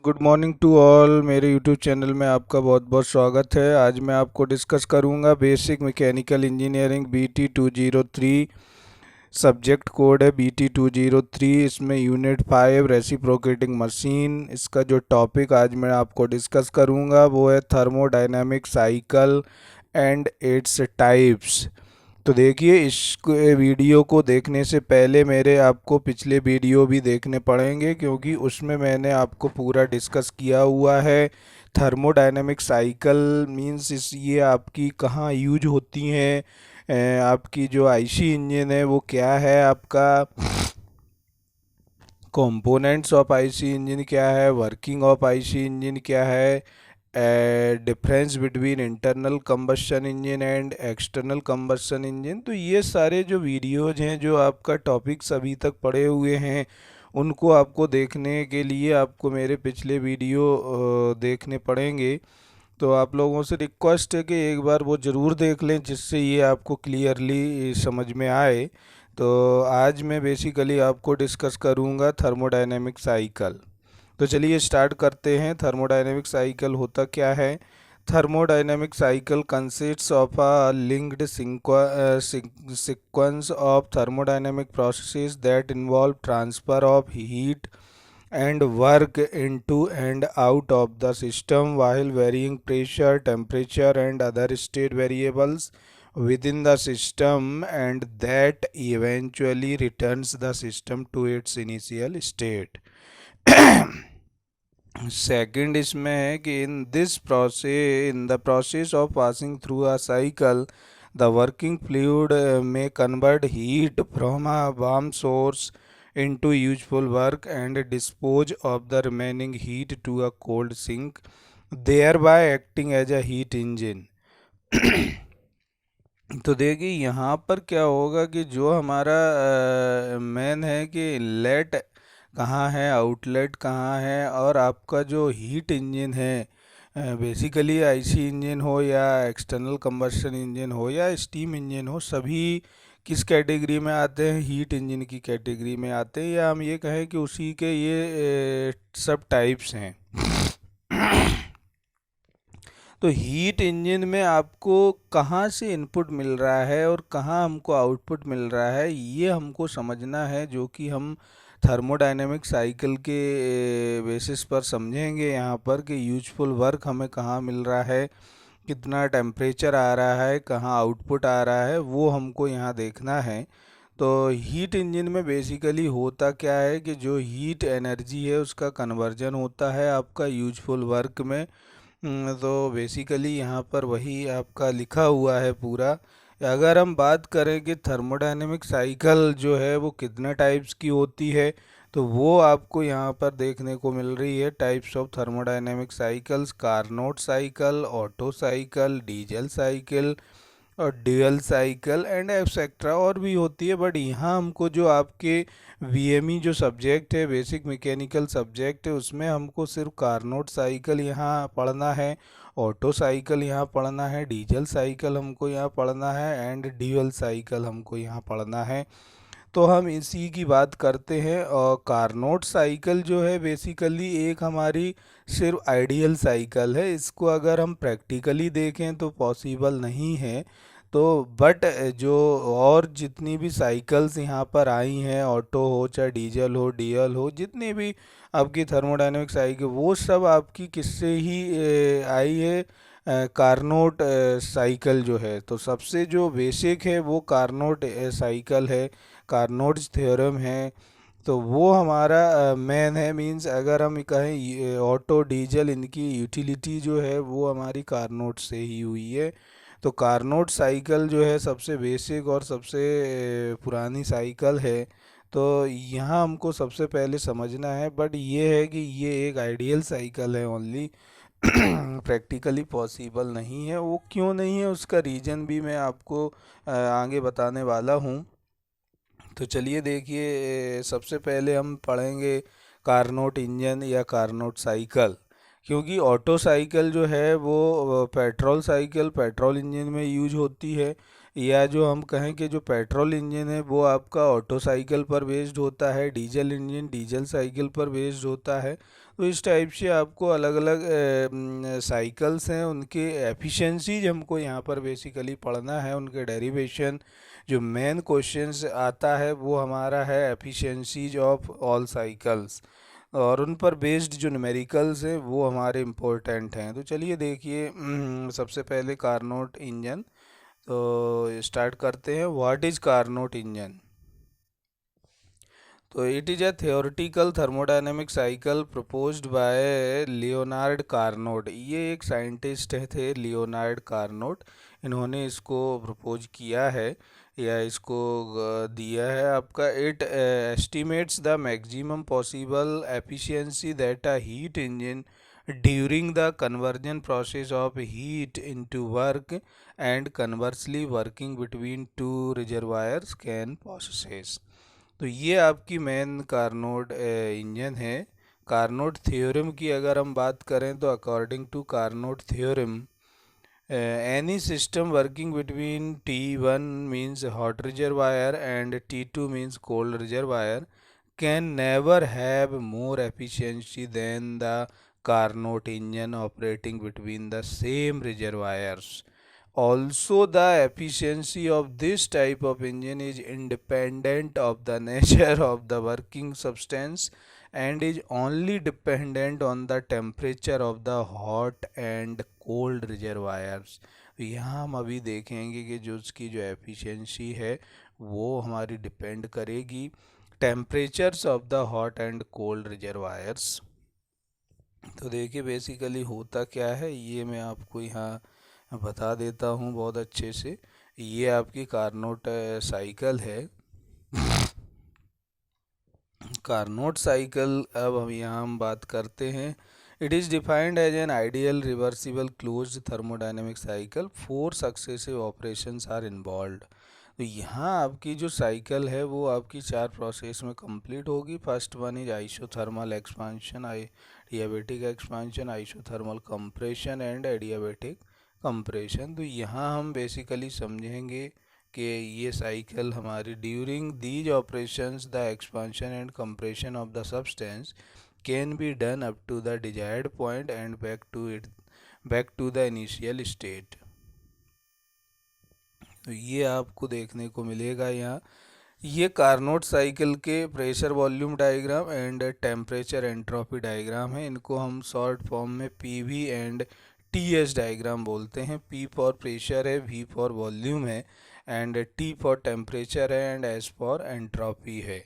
Good morning to all. मेरे YouTube channel में आपका बहुत बहुत स्वागत है। आज मैं आपको डिस्कस करूंगा basic mechanical engineering BT 203। Subject code है BT 203। इसमें यूनिट 5 रेसिप्रोकेटिंग मशीन। इसका जो टॉपिक आज मैं आपको डिस्कस करूंगा वो है thermodynamic cycle and its types. तो देखिए, इस वीडियो को देखने से पहले मेरे आपको पिछले वीडियो भी देखने पड़ेंगे, क्योंकि उसमें मैंने आपको पूरा डिस्कस किया हुआ है। थर्मोडायनेमिक साइकिल मींस इस ये आपकी कहाँ यूज होती हैं, आपकी जो आईसी इंजन है वो क्या है, आपका कंपोनेंट्स ऑफ आईसी इंजन क्या है, वर्किंग ऑफ आईसी इंजन क्या है, difference between internal combustion engine and external combustion engine. तो ये सारे जो वीडियोज हैं, जो आपका टॉपिक्स अभी तक पड़े हुए हैं, उनको आपको देखने के लिए आपको मेरे पिछले वीडियो देखने पड़ेंगे। तो आप लोगों से रिक्वेस्ट है कि एक बार वो ज़रूर देख लें, जिससे ये आपको क्लियरली समझ में आए। तो आज मैं बेसिकली आपको डिस्कस करूँगा थर्मोडायनेमिक साइकिल। तो चलिए स्टार्ट करते हैं। थर्मोडायनेमिक साइकिल होता क्या है? Thermodynamic cycle consists of a linked sequence of thermodynamic processes that involve transfer of heat and work into and out of the system while varying pressure, temperature and other state variables within the system, and that eventually returns the system to its initial state. Second इसमें है कि in the process of passing through a cycle the working fluid में convert heat from a warm source into useful work and dispose of the remaining heat to a cold sink, thereby acting as a heat engine. तो देखिए यहाँ पर क्या होगा कि जो हमारा मेन है कि इनलेट कहाँ है, आउटलेट कहाँ है, और आपका जो हीट इंजन है, बेसिकली आईसी इंजन हो या एक्सटर्नल कंबशन इंजन हो या स्टीम इंजन हो, सभी किस कैटेगरी में आते हैं? हीट इंजन की कैटेगरी में आते हैं, या हम ये कहें कि उसी के ये सब टाइप्स हैं। तो हीट इंजन में आपको कहाँ से इनपुट मिल रहा है और कहाँ हमको आउटपुट मिल रहा है, ये हमको समझना है, जो कि हम थर्मोडायनेमिक साइकिल के बेसिस पर समझेंगे यहाँ पर कि यूजफुल वर्क हमें कहाँ मिल रहा है, कितना टेम्परेचर आ रहा है, कहाँ आउटपुट आ रहा है, वो हमको यहाँ देखना है। तो हीट इंजन में बेसिकली होता क्या है कि जो हीट एनर्जी है उसका कन्वर्जन होता है आपका यूजफुल वर्क में। तो बेसिकली यहाँ पर वही आपका लिखा हुआ है पूरा। अगर हम बात करें कि थर्मोडायनेमिक साइकिल जो है वो कितने टाइप्स की होती है, तो वो आपको यहाँ पर देखने को मिल रही है। Types of thermodynamic cycles: Carnot cycle, auto cycle, diesel cycle और ड्यूअल साइकिल एंड एक्सेट्रा और भी होती है। बट यहाँ हमको जो आपके वीएमई जो सब्जेक्ट है, बेसिक मैकेनिकल सब्जेक्ट है, उसमें हमको सिर्फ कार्नोट साइकिल यहाँ पढ़ना है, ऑटो साइकिल यहाँ पढ़ना है, डीजल साइकिल हमको यहाँ पढ़ना है एंड ड्यूअल साइकिल हमको यहाँ पढ़ना है। तो हम इसी की बात करते हैं। और कार्नोट साइकिल जो है बेसिकली एक हमारी सिर्फ आइडियल साइकिल है। इसको अगर हम प्रैक्टिकली देखें तो पॉसिबल नहीं है। तो बट जो और जितनी भी साइकिल्स यहाँ पर आई हैं, ऑटो हो चाहे डीजल हो, डीएल हो, जितनी भी आपकी थर्मोडायनेमिक साइकिल, वो सब आपकी किससे ही आई है? कार्नोट साइकिल जो है। तो सबसे जो बेसिक है वो कार्नोट साइकिल है, कार्नोट्स थ्योरम है। तो वो हमारा मेन है। मींस अगर हम कहें ऑटो डीजल, इनकी यूटिलिटी जो है वो हमारी कार्नोट से ही हुई है। तो कार्नोट साइकिल जो है सबसे बेसिक और सबसे पुरानी साइकिल है। तो यहाँ हमको सबसे पहले समझना है। बट ये है कि ये एक आइडियल साइकिल है ओनली, प्रैक्टिकली पॉसिबल नहीं है। वो क्यों नहीं है, उसका रीज़न भी मैं आपको आगे बताने वाला हूँ। तो चलिए देखिए, सबसे पहले हम पढ़ेंगे कार्नोट इंजन या कार्नोट साइकिल। क्योंकि ऑटो साइकिल जो है वो पेट्रोल साइकिल, पेट्रोल इंजन में यूज होती है, या जो हम कहें कि जो पेट्रोल इंजन है वो आपका ऑटो साइकिल पर बेस्ड होता है, डीजल इंजन डीजल साइकिल पर बेस्ड होता है। तो इस टाइप से आपको अलग अलग साइकिल्स हैं, उनके एफिशिएंसीज हमको यहाँ पर बेसिकली पढ़ना है, उनके डेरिवेशन। जो मेन क्वेश्चंस आता है वो हमारा है एफिशिएंसीज ऑफ ऑल साइकिल्स, और उन पर बेस्ड जो न्यूमेरिकल्स हैं वो हमारे इम्पोर्टेंट हैं। तो चलिए देखिए, सबसे पहले कार्नोट इंजन। तो स्टार्ट करते हैं। What is Carnot engine? तो it is a theoretical thermodynamic cycle proposed by Leonard Carnot. ये एक साइंटिस्ट थे लियोनार्ड कार्नोट, इन्होंने इसको प्रपोज किया है या इसको दिया है आपका। It estimates the maximum possible efficiency that a heat engine during the conversion process of heat into work and conversely working between two reservoirs can possess. तो ये आपकी मेन कार्नोट इंजन है। कार्नोट थ्योरम की अगर हम बात करें तो according to Carnot theorem, any system working between T1 means hot reservoir and T2 means cold reservoir can never have more efficiency than the Carnot engine operating between the same reservoirs. Also, the efficiency of this type of engine is independent of the nature of the working substance and is only dependent on the temperature of the hot and cold reservoirs. तो यहाँ हम अभी देखेंगे कि जो उसकी जो efficiency है वो हमारी डिपेंड करेगी temperatures of the hot and cold reservoirs. तो देखिए बेसिकली होता क्या है ये मैं आपको यहाँ बता देता हूँ बहुत अच्छे से। ये आपकी कार्नोट साइकिल है। कार्नोट साइकिल अब हम यहाँ हम बात करते हैं। It is defined as an ideal reversible closed thermodynamic cycle, 4 successive operations are involved. तो यहाँ आपकी जो साइकिल है वो आपकी 4 प्रोसेस में कंप्लीट होगी। First one is isothermal expansion, adiabatic expansion, isothermal compression and adiabatic compression. तो यहाँ हम बेसिकली समझेंगे कि ये साइकिल हमारी during these operations the expansion and compression of the substance can be done up to the desired point and back to the initial state. तो ये आपको देखने को मिलेगा यहाँ। ये कार्नोट साइकिल के pressure volume diagram and temperature entropy diagram है। इनको हम शॉर्ट फॉर्म में पीवी एंड टीएस डायग्राम बोलते हैं। पी फॉर प्रेशर है, वी फॉर वॉल्यूम है, एंड टी फॉर टेम्परेचर है, एंड एस फॉर एंट्रोपी है।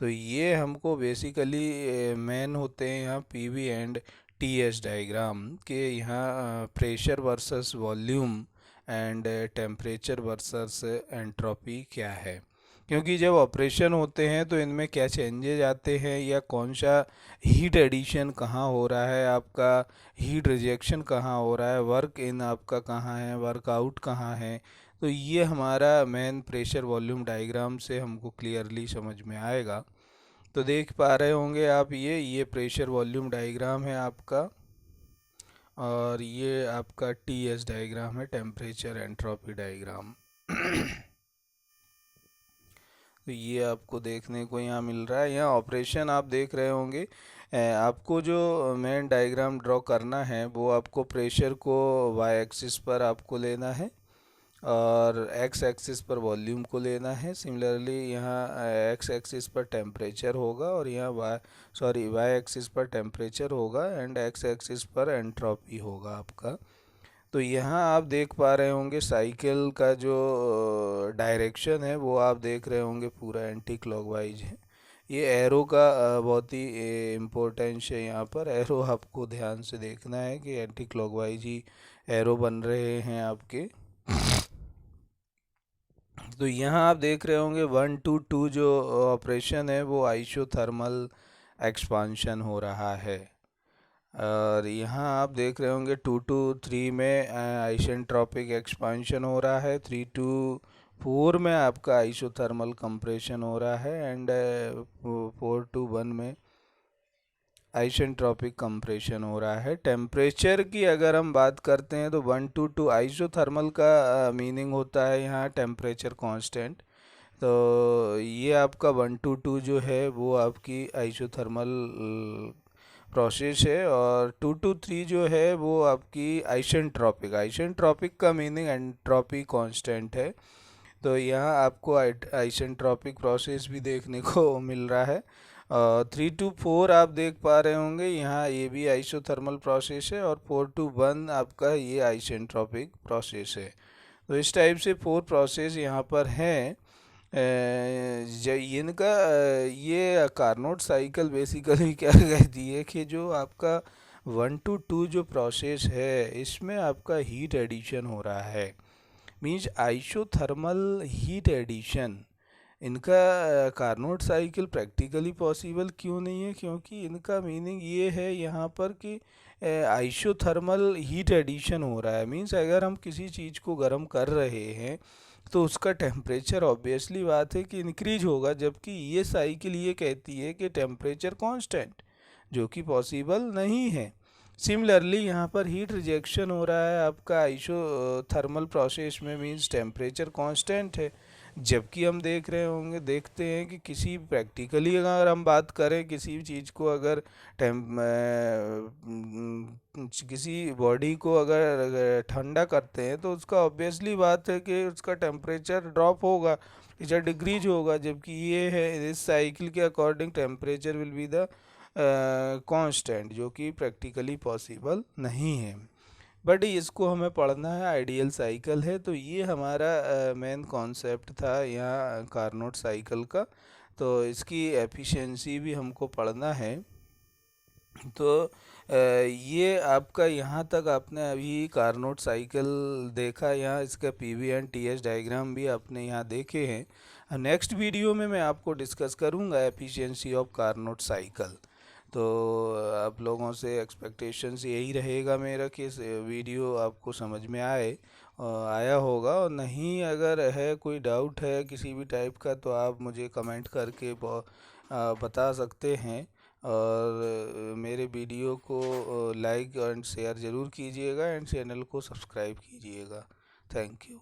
तो ये हमको बेसिकली मेन होते हैं यहाँ पीवी एंड टीएस डायग्राम के। यहाँ pressure versus volume and temperature versus entropy क्या है, क्योंकि जब ऑपरेशन होते हैं तो इनमें क्या चेंजेज आते हैं या कौन सा हीट एडिशन कहाँ हो रहा है, आपका हीट रिजेक्शन कहाँ हो रहा है, वर्क इन आपका कहाँ है, वर्क आउट कहाँ है। तो ये हमारा मेन प्रेशर वॉल्यूम डायग्राम से हमको क्लियरली समझ में आएगा। तो देख पा रहे होंगे आप, ये प्रेशर वॉल्यूम डायग्राम है आपका, और ये आपका टीएस डायग्राम है, टेम्परेचर एंट्रोपी डायग्राम। तो ये आपको देखने को यहाँ मिल रहा है। यहाँ ऑपरेशन आप देख रहे होंगे। आपको जो मेन डायग्राम ड्रॉ करना है वो आपको प्रेशर को वाई एक्सिस पर आपको लेना है और एक्स एक्सिस पर वॉल्यूम को लेना है। सिमिलरली यहाँ एक्स एक्सिस पर टेम्परेचर होगा और यहाँ वाई एक्सिस पर टेम्परेचर होगा एंड एक्स एक्सिस पर एंट्रोपी होगा आपका। तो यहाँ आप देख पा रहे होंगे साइकिल का जो डायरेक्शन है वो आप देख रहे होंगे पूरा एंटी क्लॉकवाइज है। ये एरो का बहुत ही इम्पोर्टेंस है। यहाँ पर एरो आपको ध्यान से देखना है कि एंटी क्लॉकवाइज ही एरो बन रहे हैं आपके। तो यहाँ आप देख रहे होंगे 1 to 2 जो ऑपरेशन है वो आइसोथर्मल एक्सपांशन हो रहा है, और यहाँ आप देख रहे होंगे 2 to 3 में आइसेंट्रोपिक एक्सपांशन हो रहा है, 3 to 4 में आपका आइसोथर्मल कंप्रेशन हो रहा है, एंड 4 to 1 में आइसेंट्रोपिक कंप्रेशन हो रहा है। टेम्परेचर की अगर हम बात करते हैं तो 1 to 2 आइसोथर्मल का मीनिंग होता है यहाँ टेम्परेचर कांस्टेंट। तो ये आपका 1 to 2 जो है वो आपकी आइसोथर्मल प्रोसेस है, और 2 to 3 जो है वो आपकी आइसेंट्रोपिक। आइसेंट्रोपिक का मीनिंग एंट्रोपी कांस्टेंट है। तो यहाँ आपको आइसेंट्रोपिक प्रोसेस भी देखने को मिल रहा है। 3 to 4 आप देख पा रहे होंगे, यहाँ ये भी आइसोथर्मल प्रोसेस है, और 4 to 1 आपका ये आइसेंट्रोपिक प्रोसेस है। तो इस टाइप से 4 प्रोसेस यहाँ पर हैं। इनका ये कार्नोट साइकिल बेसिकली क्या कहती है कि जो आपका 1 to 2 जो प्रोसेस है, इसमें आपका हीट एडिशन हो रहा है, मीन्स आइसोथर्मल हीट एडिशन। इनका कार्नोट साइकिल प्रैक्टिकली पॉसिबल क्यों नहीं है? क्योंकि इनका मीनिंग ये है यहाँ पर कि आइसोथर्मल हीट एडिशन हो रहा है। मीन्स अगर हम किसी चीज़ को गर्म कर रहे हैं तो उसका टेम्परेचर ऑब्वियसली बात है कि इंक्रीज होगा, जबकि ये साइकिल ये कहती है कि टेम्परेचर कांस्टेंट, जो कि पॉसिबल नहीं है। सिमिलरली यहाँ पर हीट रिजेक्शन हो रहा है आपका आइसोथर्मल प्रोसेस में, मीन्स टेम्परेचर कांस्टेंट है। जबकि हम देखते हैं कि किसी प्रैक्टिकली अगर हम बात करें किसी भी चीज़ को, अगर किसी बॉडी को अगर ठंडा करते हैं तो उसका ऑब्वियसली बात है कि उसका टेम्परेचर ड्रॉप होगा, टेम्परेचर डिक्रीज होगा। जबकि ये है इस साइकिल के according temperature will be the constant, जो कि प्रैक्टिकली पॉसिबल नहीं है। बट इसको हमें पढ़ना है, आइडियल साइकिल है। तो ये हमारा मेन कॉन्सेप्ट था यहाँ कार्नोट साइकिल का। तो इसकी एफिशिएंसी भी हमको पढ़ना है। तो ये आपका यहाँ तक आपने अभी कार्नोट साइकिल देखा, यहाँ इसका पीवी एंड टीएस डायग्राम भी आपने यहाँ देखे हैं। नेक्स्ट वीडियो में मैं आपको डिस्कस करूँगा एफिशिएंसी ऑफ कार्नोट साइकिल। तो आप लोगों से एक्सपेक्टेशंस यही रहेगा मेरा कि इस वीडियो आपको समझ में आया होगा। और नहीं, अगर है कोई डाउट है किसी भी टाइप का, तो आप मुझे कमेंट करके बता सकते हैं। और मेरे वीडियो को लाइक एंड शेयर ज़रूर कीजिएगा, एंड चैनल को सब्सक्राइब कीजिएगा। Thank you.